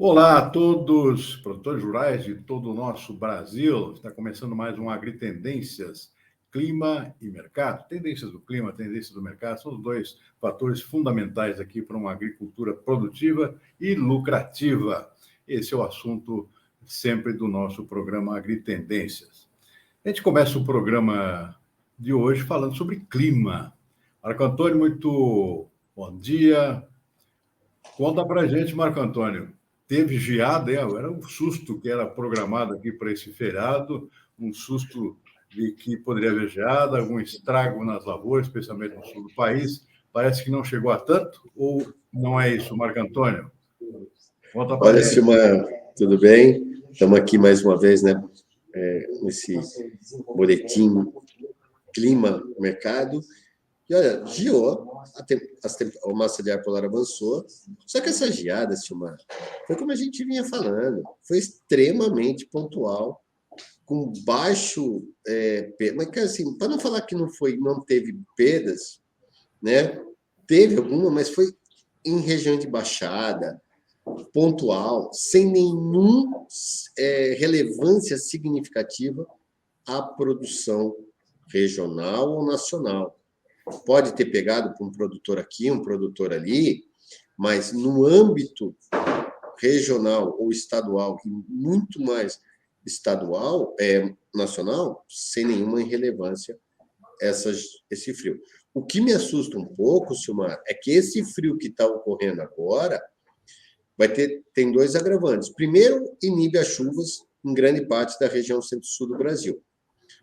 Olá a todos, produtores rurais de todo o nosso Brasil. Está começando mais um Agritendências, clima e mercado. Tendências do clima, tendências do mercado, são os dois fatores fundamentais aqui para uma agricultura produtiva e lucrativa. Esse é o assunto sempre do nosso programa Agritendências. A gente começa o programa de hoje falando sobre clima. Marco Antônio, muito bom dia. Conta para a gente, Marco Antônio. Teve geada, era um susto que era programado aqui para esse feriado, um susto de que poderia haver geada, algum estrago nas lavouras, especialmente no sul do país. Parece que não chegou a tanto, ou não é isso, Marco Antônio? Conta para a gente. Silmar, tudo bem? Estamos aqui mais uma vez, né? Nesse boletim clima, mercado. E olha, geou, a massa de ar polar avançou, só que essa geada, Silmar, foi como a gente vinha falando, foi extremamente pontual, com baixo, mas assim, para não falar que não teve perdas, né? Teve alguma, mas foi em região de baixada, pontual, sem nenhuma relevância significativa à produção regional ou nacional. Pode ter pegado para um produtor aqui, um produtor ali, mas no âmbito regional ou estadual, e muito mais estadual, nacional, sem nenhuma irrelevância esse frio. O que me assusta um pouco, Silmar, é que esse frio que está ocorrendo agora tem dois agravantes. Primeiro, inibe as chuvas em grande parte da região centro-sul do Brasil.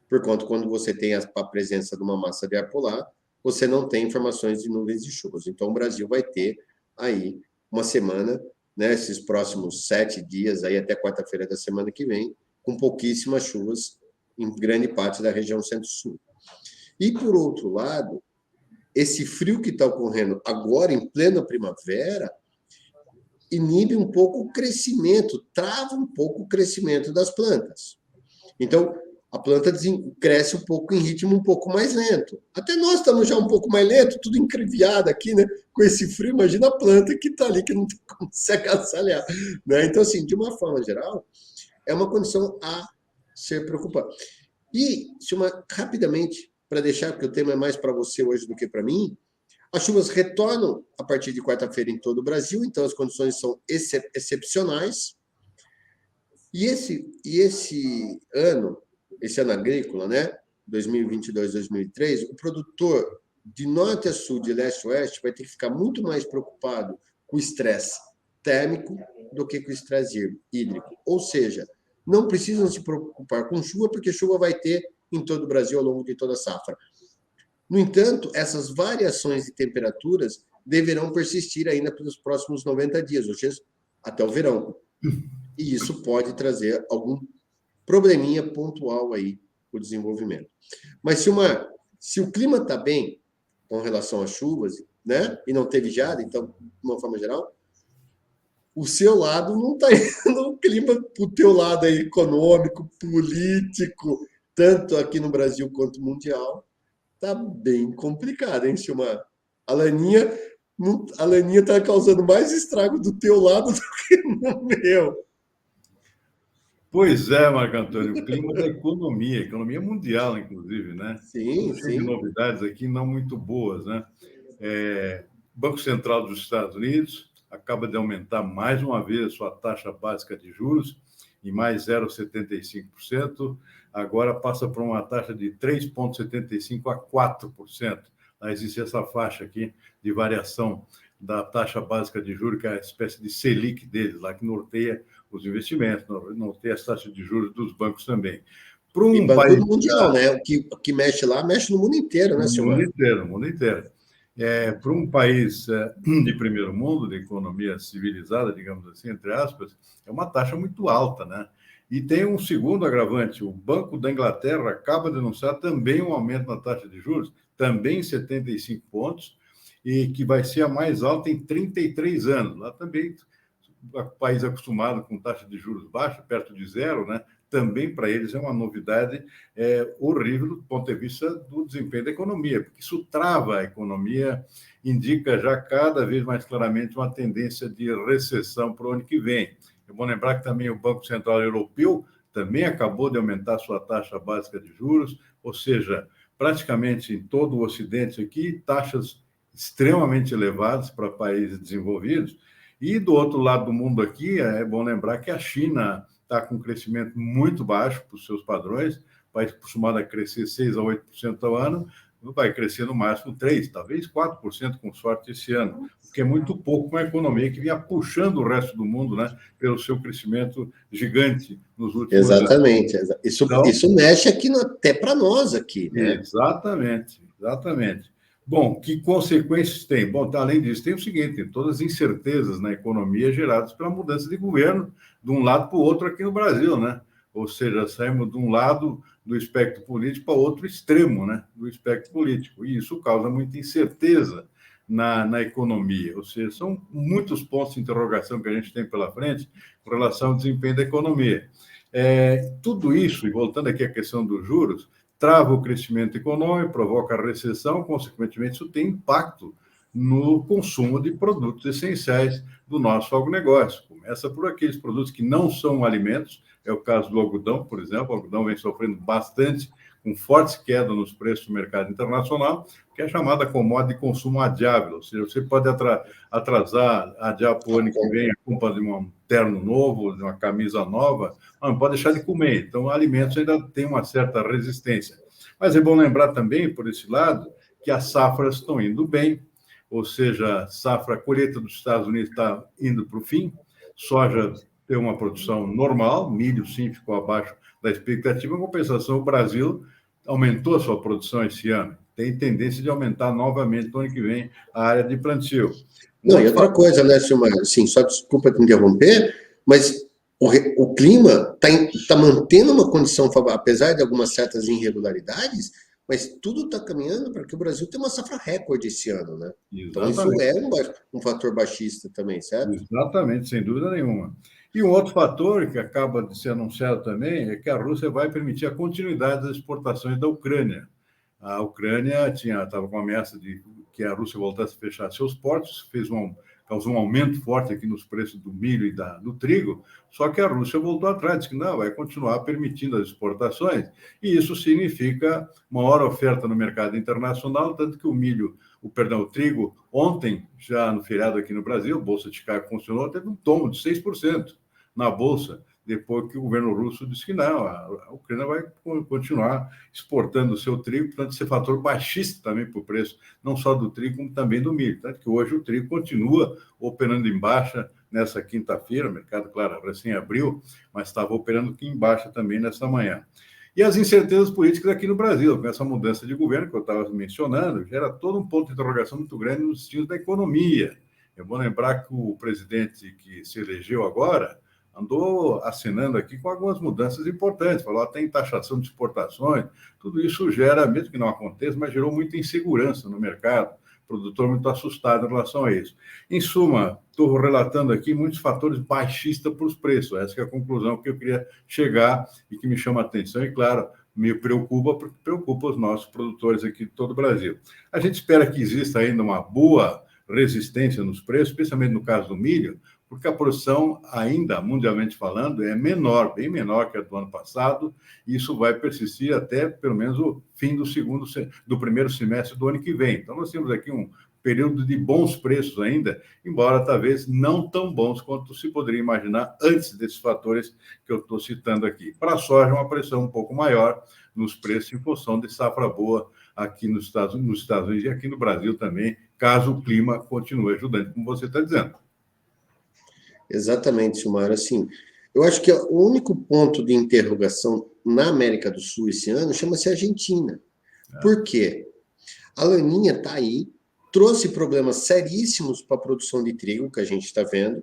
Por conta, quando você tem a presença de uma massa de ar polar, você não tem informações de nuvens de chuvas. Então, o Brasil vai ter aí uma semana, né, esses próximos 7 dias, aí até quarta-feira da semana que vem, com pouquíssimas chuvas em grande parte da região centro-sul. E, por outro lado, esse frio que está ocorrendo agora, em plena primavera, inibe um pouco o crescimento, trava um pouco o crescimento das plantas. Então, a planta cresce um pouco em ritmo um pouco mais lento. Até nós estamos já um pouco mais lento, tudo encreviado aqui, né? Com esse frio, imagina a planta que está ali, que não tem como se agasalhar. Né? Então, assim, de uma forma geral, é uma condição a ser preocupante. E, rapidamente, para deixar, porque o tema é mais para você hoje do que para mim, as chuvas retornam a partir de quarta-feira em todo o Brasil, então as condições são excepcionais. E esse ano agrícola, né, 2022, 2023, o produtor de norte a sul, de leste a oeste, vai ter que ficar muito mais preocupado com o estresse térmico do que com o estresse hídrico. Ou seja, não precisam se preocupar com chuva, porque chuva vai ter em todo o Brasil ao longo de toda a safra. No entanto, essas variações de temperaturas deverão persistir ainda pelos próximos 90 dias, ou seja, até o verão. E isso pode trazer algum probleminha pontual aí para o desenvolvimento. Mas, Silmar, se o clima está bem com relação às chuvas, né, e não teve geada, então, de uma forma geral, o seu lado não está indo no clima para o teu lado aí, econômico, político, tanto aqui no Brasil quanto mundial, está bem complicado, hein, Silmar? A Laninha está causando mais estrago do teu lado do que no meu. Pois é, Marco Antônio, o clima da economia mundial, inclusive, né? Sim, cheio de novidades aqui não muito boas, né? Banco Central dos Estados Unidos acaba de aumentar mais uma vez sua taxa básica de juros em mais 0,75%, agora passa para uma taxa de 3,75% a 4%. Existe essa faixa aqui de variação da taxa básica de juros, que é a espécie de Selic deles, lá que norteia os investimentos, norteia as taxas de juros dos bancos também. E Banco Mundial, né? O que mexe lá, mexe no mundo inteiro, né, Silmar? No mundo inteiro. Para um país de primeiro mundo, de economia civilizada, digamos assim, entre aspas, é uma taxa muito alta, né? E tem um segundo agravante, o Banco da Inglaterra acaba de anunciar também um aumento na taxa de juros, também em 75 pontos, e que vai ser a mais alta em 33 anos. Lá também, país acostumado com taxa de juros baixa, perto de zero, né? também para eles é uma novidade horrível do ponto de vista do desempenho da economia, porque isso trava a economia, indica já cada vez mais claramente uma tendência de recessão para o ano que vem. É bom lembrar que também o Banco Central Europeu também acabou de aumentar sua taxa básica de juros, ou seja, praticamente em todo o Ocidente aqui, taxas extremamente elevadas para países desenvolvidos. E do outro lado do mundo aqui, é bom lembrar que a China está com um crescimento muito baixo para os seus padrões, país acostumado a crescer 6% a 8% ao ano, vai crescer no máximo 3%, talvez 4% com sorte esse ano, o que é muito pouco para uma economia que vinha puxando o resto do mundo, né, pelo seu crescimento gigante nos últimos anos. Exatamente. Isso mexe aqui até para nós aqui, né? Exatamente. Bom, que consequências tem? Bom, além disso, tem o seguinte, tem todas as incertezas na economia geradas pela mudança de governo de um lado para o outro aqui no Brasil, né? Ou seja, saímos de um lado do espectro político para outro extremo, né, do espectro político. E isso causa muita incerteza na economia. Ou seja, são muitos pontos de interrogação que a gente tem pela frente com relação ao desempenho da economia. Tudo isso, e voltando aqui à questão dos juros, trava o crescimento econômico, provoca a recessão, consequentemente, isso tem impacto no consumo de produtos essenciais do nosso agronegócio. Começa por aqueles produtos que não são alimentos, é o caso do algodão, por exemplo. O algodão vem sofrendo bastante, com forte queda nos preços do mercado internacional, que é a chamada commodity de consumo adiável. Ou seja, você pode atrasar, adiar para o ano que vem a compra de um terno novo, de uma camisa nova, não pode deixar de comer. Então, alimentos ainda têm uma certa resistência. Mas é bom lembrar também, por esse lado, que as safras estão indo bem, ou seja, a colheita dos Estados Unidos está indo para o fim, soja tem uma produção normal, milho sim ficou abaixo da expectativa, em compensação o Brasil aumentou a sua produção esse ano, tem tendência de aumentar novamente no ano que vem a área de plantio. Não, e outra coisa, né, Silmar, assim, só desculpa te interromper, mas o clima está mantendo uma condição favorável, apesar de algumas certas irregularidades, mas tudo está caminhando para que o Brasil tenha uma safra recorde esse ano, né? Exatamente. Então, isso é um fator baixista também, certo? Exatamente, sem dúvida nenhuma. E um outro fator que acaba de ser anunciado também é que a Rússia vai permitir a continuidade das exportações da Ucrânia. A Ucrânia estava com a ameaça de que a Rússia voltasse a fechar seus portos, causou um aumento forte aqui nos preços do milho e do trigo, só que a Rússia voltou atrás, disse que não, vai continuar permitindo as exportações, e isso significa maior oferta no mercado internacional, tanto que o trigo, ontem, já no feriado aqui no Brasil, a Bolsa de Chicago funcionou, teve um tombo de 6% na Bolsa, depois que o governo russo disse que não, a Ucrânia vai continuar exportando o seu trigo, portanto, esse fator baixista também para o preço, não só do trigo, como também do milho. Tanto que hoje o trigo continua operando em baixa nessa quinta-feira, o mercado, claro, recém abriu, mas estava operando aqui em baixa também nessa manhã. E as incertezas políticas aqui no Brasil, com essa mudança de governo que eu estava mencionando, gera todo um ponto de interrogação muito grande no sentido da economia. Eu vou lembrar que o presidente que se elegeu agora andou assinando aqui com algumas mudanças importantes, falou até em taxação de exportações, tudo isso gera, mesmo que não aconteça, mas gerou muita insegurança no mercado, o produtor muito assustado em relação a isso. Em suma, estou relatando aqui muitos fatores baixistas para os preços, essa é a conclusão que eu queria chegar e que me chama a atenção, e claro, me preocupa, porque preocupa os nossos produtores aqui de todo o Brasil. A gente espera que exista ainda uma boa resistência nos preços, especialmente no caso do milho, porque a produção ainda, mundialmente falando, é menor, bem menor que a do ano passado, e isso vai persistir até, pelo menos, o fim do primeiro semestre do ano que vem. Então, nós temos aqui um período de bons preços ainda, embora talvez não tão bons quanto se poderia imaginar antes desses fatores que eu estou citando aqui. Para a soja, uma pressão um pouco maior nos preços em função de safra boa aqui nos Estados Unidos e aqui no Brasil também, caso o clima continue ajudando, como você está dizendo. Exatamente, Silmar. Assim, eu acho que o único ponto de interrogação na América do Sul esse ano chama-se Argentina. Por quê? A Laninha está aí, trouxe problemas seríssimos para a produção de trigo, que a gente está vendo,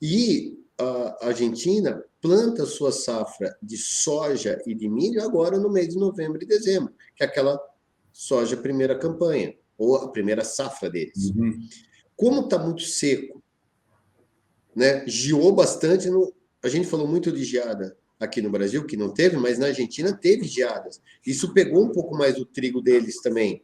e a Argentina planta sua safra de soja e de milho agora no mês de novembro e dezembro, que é aquela soja primeira campanha, ou a primeira safra deles. Uhum. Como está muito seco, né? Giou bastante, a gente falou muito de geada aqui no Brasil, que não teve, mas na Argentina teve geadas. Isso pegou um pouco mais o trigo deles também.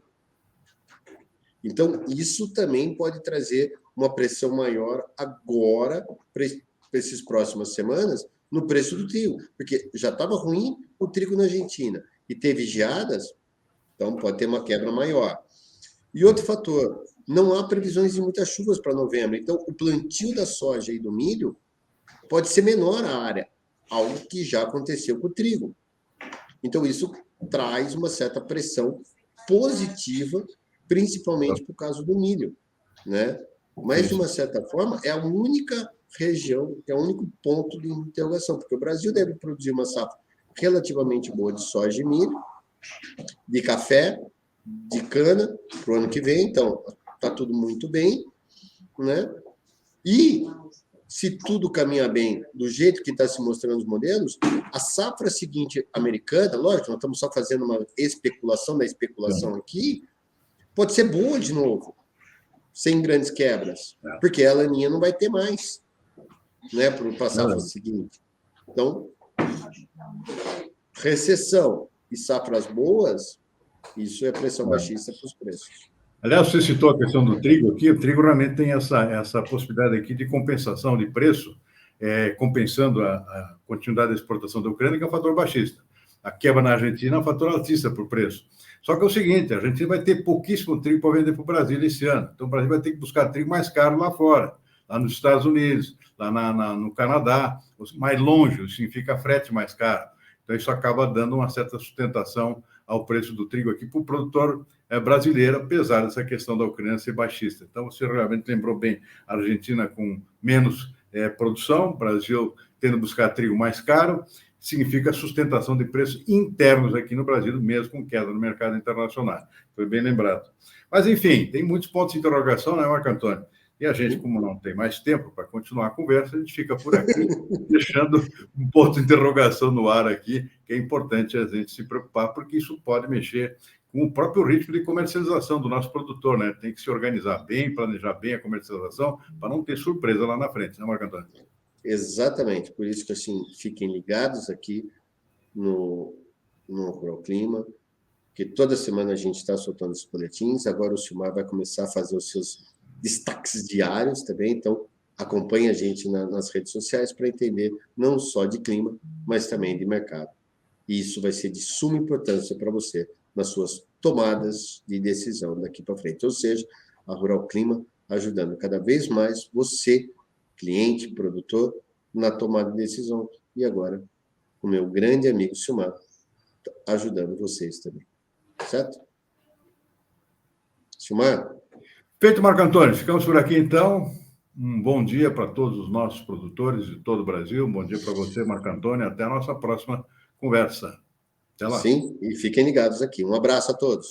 Então, isso também pode trazer uma pressão maior agora, para essas próximas semanas, no preço do trigo. Porque já estava ruim o trigo na Argentina e teve geadas, então pode ter uma quebra maior. E outro fator, não há previsões de muitas chuvas para novembro. Então, o plantio da soja e do milho pode ser menor a área, algo que já aconteceu com o trigo. Então, isso traz uma certa pressão positiva, principalmente por causa do milho, né? Mas, de uma certa forma, é a única região, é o único ponto de interrogação, porque o Brasil deve produzir uma safra relativamente boa de soja e milho, de café, de cana, para o ano que vem, então está tudo muito bem, né? E se tudo caminhar bem do jeito que está se mostrando os modelos, a safra seguinte americana, lógico, nós estamos só fazendo uma especulação da especulação aqui, pode ser boa de novo, sem grandes quebras, porque a laninha não vai ter mais, né, para a safra seguinte. Então, recessão e safras boas, isso é pressão baixista para os preços. Aliás, você citou a questão do trigo aqui, o trigo realmente tem essa possibilidade aqui de compensação de preço, compensando a continuidade da exportação da Ucrânia, que é um fator baixista. A quebra na Argentina é um fator altista para o preço. Só que é o seguinte, a Argentina vai ter pouquíssimo trigo para vender para o Brasil esse ano. Então, o Brasil vai ter que buscar trigo mais caro lá fora, lá nos Estados Unidos, lá no Canadá, mais longe, isso significa frete mais caro. Então, isso acaba dando uma certa sustentação ao preço do trigo aqui para o produtor brasileiro, apesar dessa questão da Ucrânia ser baixista. Então, você realmente lembrou bem, a Argentina com menos produção, o Brasil tendo que buscar trigo mais caro, significa sustentação de preços internos aqui no Brasil, mesmo com queda no mercado internacional. Foi bem lembrado. Mas, enfim, tem muitos pontos de interrogação, né, Marco Antônio? E a gente, como não tem mais tempo para continuar a conversa, a gente fica por aqui, deixando um ponto de interrogação no ar aqui, que é importante a gente se preocupar, porque isso pode mexer com o próprio ritmo de comercialização do nosso produtor, né? Tem que se organizar bem, planejar bem a comercialização, para não ter surpresa lá na frente, né, Marco Antônio? Exatamente, por isso que, assim, fiquem ligados aqui no Rural Clima, que toda semana a gente está soltando os boletins, agora o Silmar vai começar a fazer os seus destaques diários também, então acompanhe a gente nas redes sociais para entender não só de clima, mas também de mercado. E isso vai ser de suma importância para você nas suas tomadas de decisão daqui para frente. Ou seja, a Rural Clima ajudando cada vez mais você, cliente, produtor, na tomada de decisão. E agora, o meu grande amigo Silmar, ajudando vocês também. Certo? Silmar? Feito, Marco Antônio. Ficamos por aqui, então. Um bom dia para todos os nossos produtores de todo o Brasil. Um bom dia para você, Marco Antônio. Até a nossa próxima conversa. Até lá. Sim, e fiquem ligados aqui. Um abraço a todos.